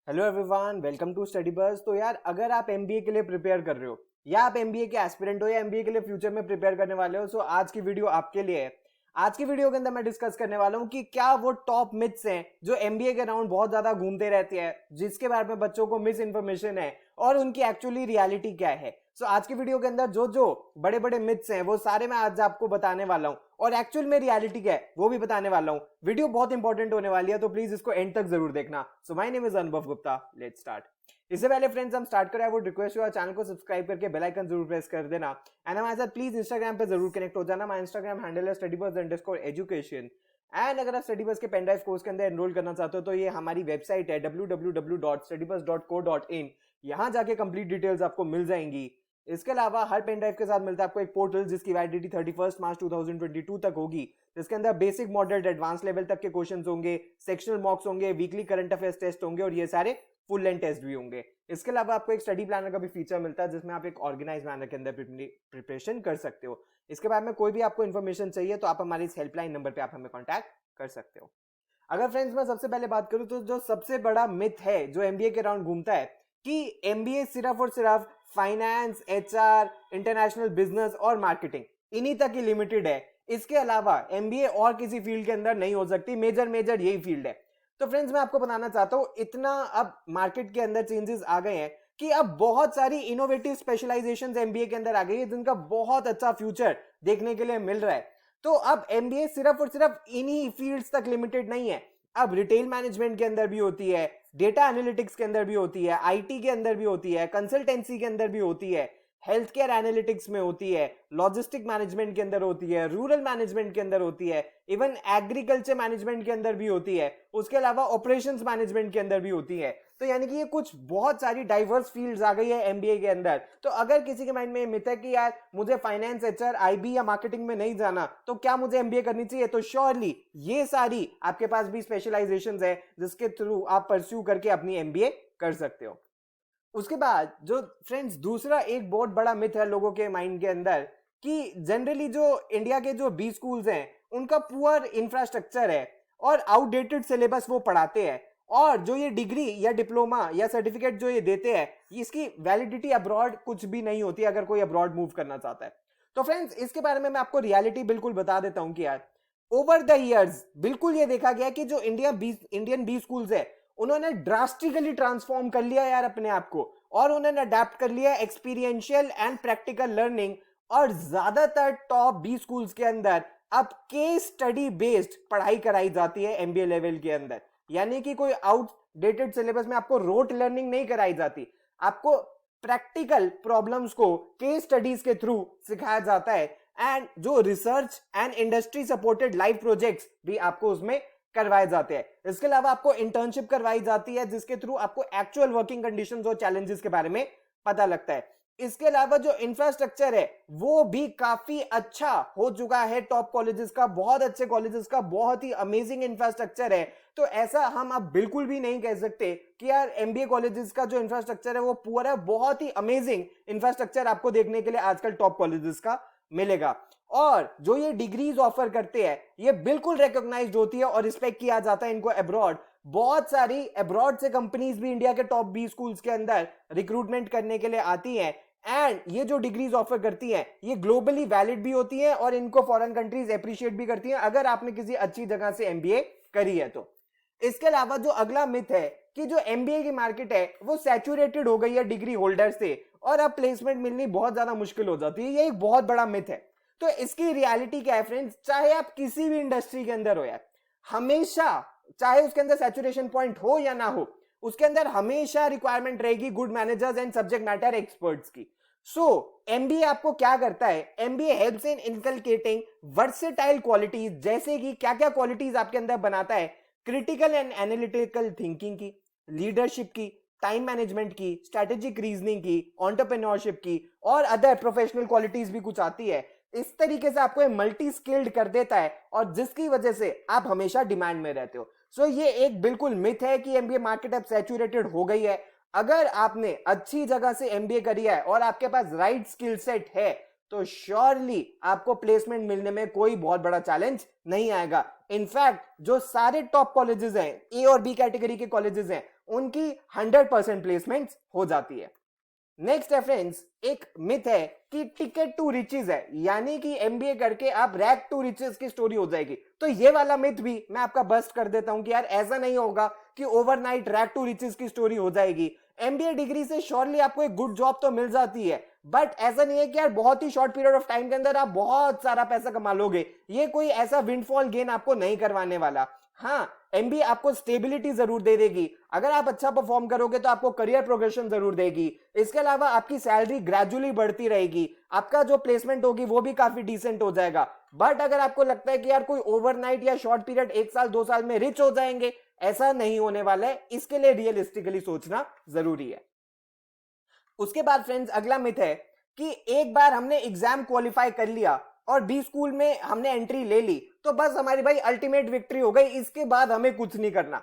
Hello everyone, welcome to study bus. तो यार, अगर आप एमबीए के लिए प्रिपेयर कर रहे हो या आप एमबीए के एस्पिरेंट हो या एमबीए के लिए फ्यूचर में प्रिपेयर करने वाले हो, सो आज की वीडियो आपके लिए है। आज की वीडियो के अंदर मैं डिस्कस करने वाला हूं कि क्या वो टॉप मिथ्स हैं जो एमबीए के अराउंड बहुत ज्यादा घूमते रहते हैं, जिसके बारे में बच्चों को मिस इन्फॉर्मेशन है और उनकी एक्चुअली रियलिटी क्या है। सो आज की वीडियो के अंदर जो जो बड़े बड़े मिथ्स हैं वो सारे मैं आज आपको बताने वाला हूं और एक्चुअल में रियलिटी क्या है वो भी बताने वाला हूं। वीडियो बहुत इंपॉर्टेंट होने वाली है, तो प्लीज इसको एंड तक जरूर देखना। सो माय नेम इज अनुभव गुप्ता, लेट्स स्टार्ट। इससे पहले फ्रेंड्स हम स्टार्ट करें, I would request you channel को सब्सक्राइब करके बेल आइकन जरूर प्रेस कर देना एंड हमारे साथ प्लीज इंस्टाग्राम पे जरूर कनेक्ट हो जाना। माय इंस्टाग्राम हैंडल है studybuzz_education। एंड अगर आप स्टडी बस के पेन ड्राइव कोर्स के अंदर एनरोल करना चाहते हो तो ये हमारी वेबसाइट है www.studybuzz.co.in। यहाँ जाके कंप्लीट डिटेल्स आपको मिल जाएंगी। इसके अलावा हर पेन ड्राइव के साथ मिलता है आपको एक पोर्टल जिसकी वैलिडिटी 31 मार्च 2022 तक होगी, जिसके अंदर बेसिक मॉडल एडवांस लेवल तक के क्वेश्चंस होंगे, सेक्शनल मॉक्स होंगे, वीकली करंट अफेयर्स टेस्ट होंगे और ये सारे फुल लेंथ टेस्ट भी होंगे। इसके अलावा आपको एक स्टडी प्लानर का भी फीचर मिलता है जिसमें आप एक ऑर्गेनाइज मैनर के अंदर प्रिपरेशन कर सकते हो। इसके बारे में कोई भी आपको इन्फॉर्मेशन चाहिए तो आप हमारे इस हेल्पलाइन नंबर पे आप हमें कॉन्टैक्ट कर सकते हो। अगर फ्रेंड्स मैं सबसे पहले बात करूं तो जो सबसे बड़ा मिथ है जो एमबीए के अराउंड घूमता है कि एमबीए सिर्फ और सिर्फ फाइनेंस, एचआर, इंटरनेशनल बिजनेस और मार्केटिंग इन्हीं तक ही लिमिटेड है। इसके अलावा एमबीए और किसी फील्ड के अंदर नहीं हो सकती, मेजर यही फील्ड है। तो फ्रेंड्स मैं आपको बताना चाहता हूं, इतना अब मार्केट के अंदर चेंजेस आ गए हैं कि अब बहुत सारी इनोवेटिव स्पेशलाइजेशंस एमबीए के अंदर आ गई है जिनका बहुत अच्छा फ्यूचर देखने के लिए मिल रहा है। तो अब एमबीए सिर्फ और सिर्फ इन्हीं फील्ड्स तक लिमिटेड नहीं है, अब रिटेल मैनेजमेंट के अंदर भी होती है, डेटा एनालिटिक्स के अंदर भी होती है, आईटी के अंदर भी होती है, कंसल्टेंसी के अंदर भी होती है, हेल्थ केयर एनालिटिक्स में होती है, लॉजिस्टिक मैनेजमेंट के अंदर होती है, रूरल मैनेजमेंट के अंदर होती है, इवन एग्रीकल्चर मैनेजमेंट के अंदर भी होती है, उसके अलावा ऑपरेशंस मैनेजमेंट के अंदर भी होती है। तो यानी कि ये कुछ बहुत सारी डाइवर्स फील्ड्स आ गई है एमबीए के अंदर। तो अगर किसी के माइंड में ये मिथ है कि यार मुझे फाइनेंस, एचआर, आईबी या मार्केटिंग में नहीं जाना तो क्या मुझे एमबीए करनी चाहिए, तो श्योरली ये सारी आपके पास भी स्पेशलाइजेशंस है जिसके थ्रू आप परस्यू करके अपनी एमबीए कर सकते हो। उसके बाद जो फ्रेंड्स दूसरा एक बहुत बड़ा मिथ है लोगों के माइंड के अंदर कि जनरली जो इंडिया के जो बी स्कूल्स हैं उनका पुअर इंफ्रास्ट्रक्चर है और आउटडेटेड सिलेबस वो पढ़ाते हैं, और जो ये डिग्री या डिप्लोमा या सर्टिफिकेट जो ये देते हैं इसकी वैलिडिटी अब्रॉड कुछ भी नहीं होती अगर कोई अब्रॉड मूव करना चाहता है। तो फ्रेंड्स इसके बारे में मैं आपको रियलिटी बिल्कुल बता देता हूं कि यार ओवर द ईयर्स बिल्कुल ये देखा गया कि जो इंडियन बी स्कूल्स है उन्होंने ड्रास्टिकली ट्रांसफॉर्म कर लिया यार अपने आप को, और उन्होंने अडेप्ट कर लिया एक्सपीरियंशियल एंड प्रैक्टिकल लर्निंग। और ज्यादातर टॉप बी स्कूल्स के अंदर अब केस स्टडी बेस्ड पढ़ाई कराई जाती है एमबीए लेवल के अंदर, यानी कि कोई आउटडेटेड सिलेबस में आपको रोट लर्निंग नहीं कराई जाती, आपको प्रैक्टिकल प्रॉब्लम्स को केस स्टडीज के थ्रू सिखाया जाता है एंड जो research and industry supported live projects भी आपको उसमें करवाए जाते हैं। इसके अलावा आपको इंटर्नशिप करवाई जाती है जिसके थ्रू आपको एक्चुअल वर्किंग कंडीशंस और चैलेंजेस के बारे में पता लगता है। इसके अलावा जो इंफ्रास्ट्रक्चर है वो भी काफी अच्छा हो चुका है, टॉप कॉलेजेस का, बहुत अच्छे कॉलेजेस का बहुत ही अमेजिंग इंफ्रास्ट्रक्चर है। तो ऐसा हम अब बिल्कुल भी नहीं कह सकते कि यार एमबीए कॉलेजेस का जो इंफ्रास्ट्रक्चर है वो पूरा बहुत ही अमेजिंग इंफ्रास्ट्रक्चर आपको देखने के लिए आजकल टॉप कॉलेजेस का मिलेगा। और जो ये डिग्रीज ऑफर करते हैं ये बिल्कुल रिकॉग्नाइज्ड होती है और रिस्पेक्ट किया जाता है इनको अब्रॉड। बहुत सारी अब्रॉड से कंपनीज भी इंडिया के टॉप बी स्कूल्स के अंदर रिक्रूटमेंट करने के लिए आती हैं एंड ये जो डिग्रीज ऑफर करती हैं ये ग्लोबली वैलिड भी होती हैं और इनको फॉरेन कंट्रीज अप्रिशिएट भी करती हैं अगर आपने किसी अच्छी जगह से एमबीए करी है तो। इसके अलावा जो अगला मिथ है कि जो एमबीए की मार्केट है वो सैचुरेटेड हो गई है डिग्री होल्डर से और अब प्लेसमेंट मिलनी बहुत ज्यादा मुश्किल हो जाती है, ये एक बहुत बड़ा मिथ है। तो इसकी रियलिटी क्या है फ्रेंड्स, चाहे आप किसी भी इंडस्ट्री के अंदर हो यार, हमेशा चाहे उसके अंदर सैचुरेशन पॉइंट हो या ना हो, उसके अंदर हमेशा रिक्वायरमेंट रहेगी good managers and subject matter experts की। सो एमबीए आपको क्या करता है, MBA helps in inculcating versatile qualities, जैसे कि क्या क्या क्वालिटीज आपके अंदर बनाता है, क्रिटिकल एंड एनालिटिकल थिंकिंग की, लीडरशिप की, टाइम मैनेजमेंट की, स्ट्रेटेजिक रीजनिंग की, एंटरप्रेन्योरशिप की और अदर प्रोफेशनल क्वालिटीज भी कुछ आती है। इस तरीके से आपको मल्टी स्किल्ड कर देता है और जिसकी वजह से आप हमेशा डिमांड में रहते हो। सो ये एक बिल्कुल मिथ है कि एमबीए मार्केट अब सैचुरेटेड हो गई है। अगर आपने अच्छी जगह से एमबीए करी है और आपके पास राइट स्किल सेट है तो श्योरली आपको प्लेसमेंट मिलने में कोई बहुत बड़ा चैलेंज नहीं आएगा। इनफैक्ट जो सारे टॉप कॉलेजेस हैं, ए और बी कैटेगरी के कॉलेजेस हैं, उनकी 100% प्लेसमेंट्स हो जाती है। नेक्स्ट है फ्रेंड्स, एक मिथ है कि टिकट टू रिचेस है, यानी कि एमबीए करके आप रैग टू रिचेस की स्टोरी हो जाएगी। तो ये वाला मिथ भी मैं आपका बस्ट कर देता हूं कि यार ऐसा नहीं होगा कि ओवरनाइट रैग टू रिचेस की स्टोरी हो जाएगी। एमबीए डिग्री से श्योरली आपको एक गुड जॉब तो मिल जाती है, बट ऐसा नहीं है कि यार बहुत ही शॉर्ट पीरियड ऑफ टाइम के अंदर आप बहुत सारा पैसा कमा लोगे। ये कोई ऐसा विंडफॉल गेन आपको नहीं करवाने वाला। हाँ, एमबीए आपको स्टेबिलिटी जरूर दे देगी, अगर आप अच्छा परफॉर्म करोगे तो आपको करियर प्रोग्रेशन जरूर देगी। इसके अलावा आपकी सैलरी ग्रेजुअली बढ़ती रहेगी, आपका जो प्लेसमेंट होगी वो भी काफी डिसेंट हो जाएगा। बट अगर आपको लगता है कि यार कोई ओवरनाइट या शॉर्ट पीरियड 1 साल 2 साल में रिच हो जाएंगे, ऐसा नहीं होने वाला है। इसके लिए रियलिस्टिकली सोचना जरूरी है। उसके बाद फ्रेंड्स, अगला मिथ है कि एक बार हमने एग्जाम क्वालिफाई कर लिया और बी स्कूल में हमने एंट्री ले ली तो बस हमारी भाई अल्टीमेट विक्ट्री हो गई, इसके बाद हमें कुछ नहीं करना।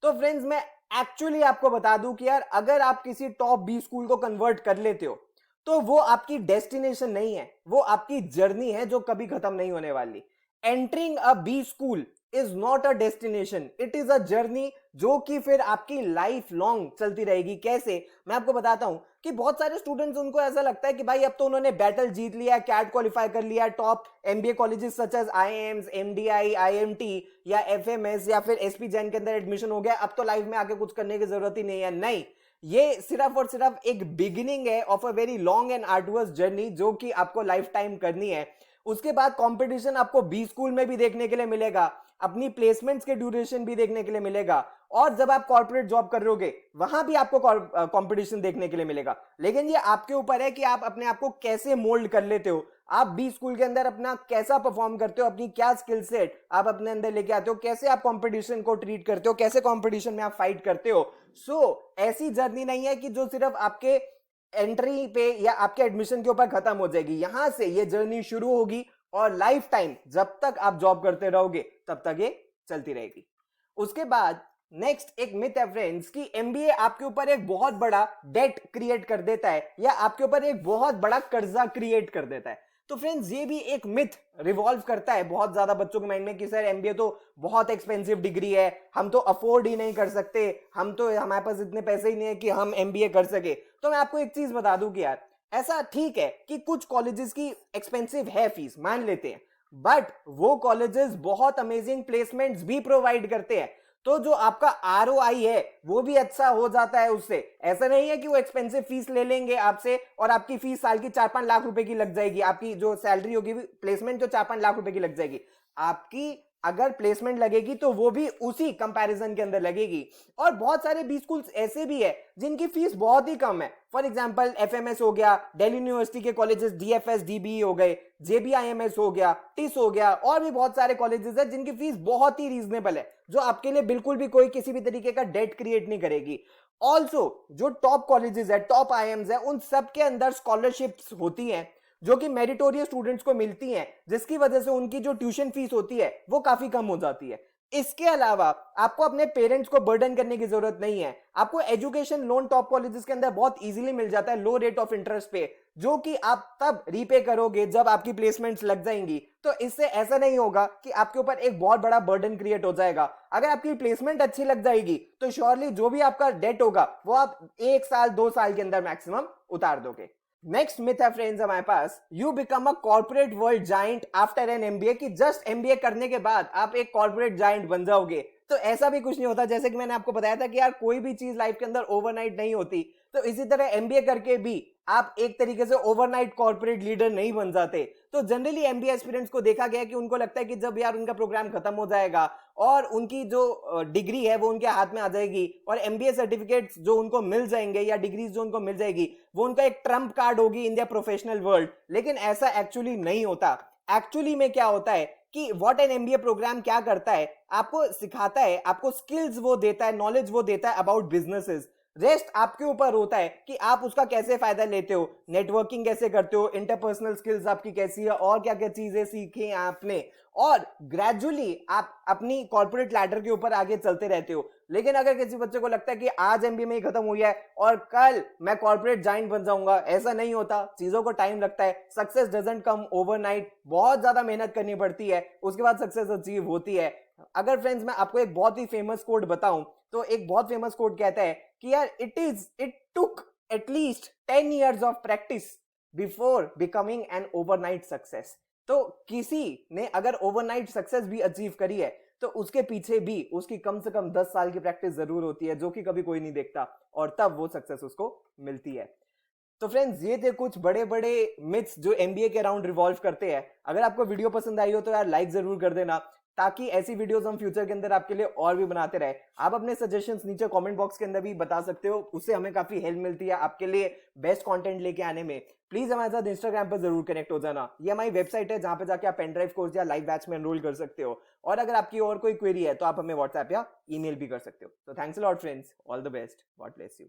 तो फ्रेंड्स, मैं एक्चुअली आपको बता दूं कि यार अगर आप किसी टॉप बी स्कूल को कन्वर्ट कर लेते हो तो वो आपकी डेस्टिनेशन नहीं है, वो आपकी जर्नी है जो कभी खत्म नहीं होने वाली। Entering a B school is not a destination, it is a journey जो कि फिर आपकी लाइफ लॉन्ग चलती रहेगी। कैसे, मैं आपको बताता हूं कि बहुत सारे स्टूडेंट्स, उनको ऐसा लगता है कि भाई अब तो उन्होंने बैटल जीत लिया, कैट क्वालिफाई कर लिया, top MBA colleges such as IIMs, MDI, IMT या एफएमएस या फिर एसपी जैन के अंदर एडमिशन हो गया, अब तो लाइफ में आगे कुछ करने की जरूरत ही नहीं है। नहीं, ये सिर्फ और सिर्फ एक बिगिनिंग है of a very long and arduous journey जो कि आपको लाइफ टाइम करनी है। उसके बाद कंपटीशन आपको बी स्कूल में भी देखने के लिए मिलेगा, अपनी प्लेसमेंट्स के ड्यूरेशन भी देखने के लिए मिलेगा, और जब आप कॉर्पोरेट जॉब कर रहोगे वहां भी आपको कंपटीशन देखने के लिए मिलेगा। लेकिन ये आपके ऊपर है कि आप अपने आप को कैसे मोल्ड कर लेते हो, आप बी स्कूल के अंदर अपना कैसा परफॉर्म करते हो, अपनी क्या स्किल सेट आप अपने अंदर लेके आते हो, कैसे आप कंपटीशन को ट्रीट करते हो, कैसे कंपटीशन में आप फाइट करते हो। ऐसी जर्नी नहीं है कि जो सिर्फ आपके एंट्री पे या आपके एडमिशन के ऊपर खत्म हो जाएगी। यहां से ये जर्नी शुरू होगी और लाइफ टाइम जब तक आप जॉब करते रहोगे तब तक ये चलती रहेगी। उसके बाद नेक्स्ट एक मिथ है फ्रेंड्स कि एमबीए आपके ऊपर एक बहुत बड़ा डेट क्रिएट कर देता है या आपके ऊपर एक बहुत बड़ा कर्जा क्रिएट कर देता है। तो फ्रेंड्स, ये भी एक मिथ रिवॉल्व करता है बहुत ज्यादा बच्चों के माइंड में कि सर एमबीए तो बहुत एक्सपेंसिव डिग्री है, हम तो अफोर्ड ही नहीं कर सकते, हम तो हमारे पास इतने पैसे ही नहीं है कि हम एमबीए कर सके। तो मैं आपको एक चीज बता दूं कि यार ऐसा ठीक है कि कुछ कॉलेजेस की एक्सपेंसिव है फीस, मान लेते हैं, बट वो कॉलेजेस बहुत अमेजिंग प्लेसमेंट्स भी प्रोवाइड करते हैं। तो जो आपका आरओआई है वो भी अच्छा हो जाता है उससे। ऐसा नहीं है कि वो एक्सपेंसिव फीस ले लेंगे आपसे और आपकी फीस साल की 4-5 लाख रुपए की लग जाएगी, आपकी जो सैलरी होगी प्लेसमेंट जो 4-5 लाख रुपए की लग जाएगी, आपकी अगर प्लेसमेंट लगेगी तो वो भी उसी कंपैरिजन के अंदर लगेगी। और बहुत सारे बी स्कूल्स ऐसे भी है जिनकी फीस बहुत ही कम है। फॉर एग्जांपल एफएमएस हो गया, दिल्ली यूनिवर्सिटी के कॉलेजेस डीएफएस डीबीई हो गए, जेबीआईएमएस हो गया, टिस हो गया, और भी बहुत सारे कॉलेजेस है जिनकी फीस बहुत ही रीजनेबल है, जो आपके लिए बिल्कुल भी कोई किसी भी तरीके का डेट क्रिएट नहीं करेगी। ऑल्सो जो टॉप कॉलेजेस है, टॉप आईएम्स है, उन सब के अंदर स्कॉलरशिप्स होती हैं जो कि मेरिटोरियस स्टूडेंट्स को मिलती हैं, जिसकी वजह से उनकी जो ट्यूशन फीस होती है वो काफी कम हो जाती है। इसके अलावा आपको अपने पेरेंट्स को बर्डन करने की जरूरत नहीं है, आपको एजुकेशन लोन टॉप कॉलेजेस के अंदर बहुत इजीली मिल जाता है लो रेट ऑफ इंटरेस्ट पे, जो कि आप तब रीपे करोगे जब आपकी प्लेसमेंट्स लग जाएंगी। तो इससे ऐसा नहीं होगा कि आपके ऊपर एक बहुत बड़ा बर्डन क्रिएट हो जाएगा। अगर आपकी प्लेसमेंट अच्छी लग जाएगी तो श्योरली जो भी आपका डेट होगा वो आप 1 साल 2 साल के अंदर मैक्सिमम उतार दोगे। नेक्स्ट मिथ है फ्रेंड्स हमारे पास, you become a corporate world giant after an MBA, कि जस्ट एमबीए करने के बाद आप एक कॉर्पोरेट जाइंट बन जाओगे। तो ऐसा भी कुछ नहीं होता। जैसे कि मैंने आपको बताया था कि यार कोई भी चीज लाइफ के अंदर ओवरनाइट नहीं होती, तो इसी तरह एमबीए करके भी आप एक तरीके से ओवरनाइट कॉर्पोरेट लीडर नहीं बन जाते। तो जनरली एमबीए एस्पिरेंट्स को देखा गया कि उनको लगता है कि जब यार उनका प्रोग्राम खत्म हो जाएगा और उनकी जो डिग्री है वो उनके हाथ में आ जाएगी और एमबीए सर्टिफिकेट्स जो उनको मिल जाएंगे या डिग्रीज जो उनको मिल जाएगी वो उनका एक ट्रम्प कार्ड होगी इन द प्रोफेशनल वर्ल्ड। लेकिन ऐसा एक्चुअली नहीं होता। एक्चुअली में क्या होता है कि व्हाट एन एमबीए प्रोग्राम क्या करता है, आपको सिखाता है, आपको स्किल्स वो देता है, नॉलेज वो देता है अबाउट बिजनेसेस। रेस्ट आपके ऊपर होता है कि आप उसका कैसे फायदा लेते हो, नेटवर्किंग कैसे करते हो, इंटरपर्सनल स्किल्स आपकी कैसी है और क्या क्या चीजें सीखी आपने, और ग्रेजुअली आप अपनी कॉर्पोरेट लैडर के ऊपर आगे चलते रहते हो। लेकिन अगर किसी बच्चे को लगता है कि आज एमबीए में ही खत्म हुई है और कल मैं कॉर्पोरेट जाइंट बन जाऊंगा, ऐसा नहीं होता। चीजों को टाइम लगता है, सक्सेस डजंट कम ओवरनाइट, बहुत ज्यादा मेहनत करनी पड़ती है, उसके बाद सक्सेस अचीव होती है। अगर फ्रेंड्स मैं आपको एक बहुत ही फेमस कोट बताऊं तो एक बहुत फेमस कोट कहता है कि यार it took at least 10 years of practice before becoming an overnight success. तो किसी ने अगर ओवरनाइट सक्सेस भी अचीव करी है तो उसके पीछे भी उसकी कम से कम 10 साल की प्रैक्टिस जरूर होती है, जो कि कभी कोई नहीं देखता, और तब वो सक्सेस उसको मिलती है। तो फ्रेंड्स, ये थे कुछ बड़े बड़े मिथ्स जो एमबीए के अराउंड रिवॉल्व करते हैं। अगर आपको वीडियो पसंद आई हो तो यार लाइक जरूर कर देना, ताकि ऐसी वीडियोस हम फ्यूचर के अंदर आपके लिए और भी बनाते रहे। आप अपने सजेशंस नीचे कमेंट बॉक्स के अंदर भी बता सकते हो, उससे हमें काफी हेल्प मिलती है आपके लिए बेस्ट कंटेंट लेके आने में। प्लीज हमारे साथ इंस्टाग्राम पर जरूर कनेक्ट हो जाना। ये हमारी वेबसाइट है जहां पे जाके आप पेन ड्राइव कोर्स या लाइव बैच में एनरोल कर सकते हो। और अगर आपकी और कोई क्वेरी है तो आप हमें व्हाट्सएप या ईमेल भी कर सकते हो। तो thanks a lot friends, all the best, God bless you.